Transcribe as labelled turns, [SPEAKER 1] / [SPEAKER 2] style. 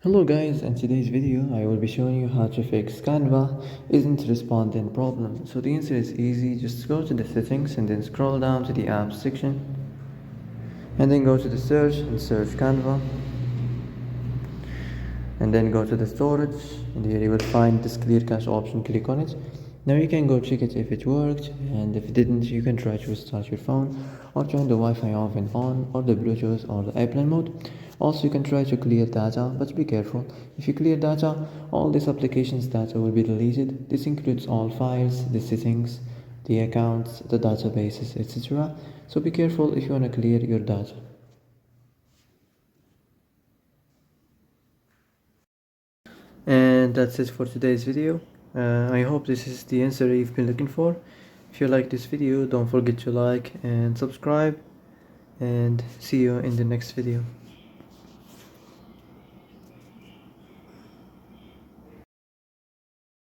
[SPEAKER 1] Hello guys, in today's video I will be showing you how to fix Canva isn't responding problem. So the answer is easy, just go to the settings and then scroll down to the apps section and then go to the search and search Canva and then go to the storage and here you will find this clear cache option. Click on it. Now you can go check it if it worked, and if it didn't you can try to restart your phone or turn the Wi-Fi off and on, or the Bluetooth or the airplane mode. Also you can try to clear data, but be careful. If you clear data, all this application's data will be deleted. This includes all files, the settings, the accounts, the databases, etc. So be careful if you want to clear your data. And that's it for today's video. I hope this is the answer you've been looking for. If you like this video, don't forget to like and subscribe, and see you in the next video.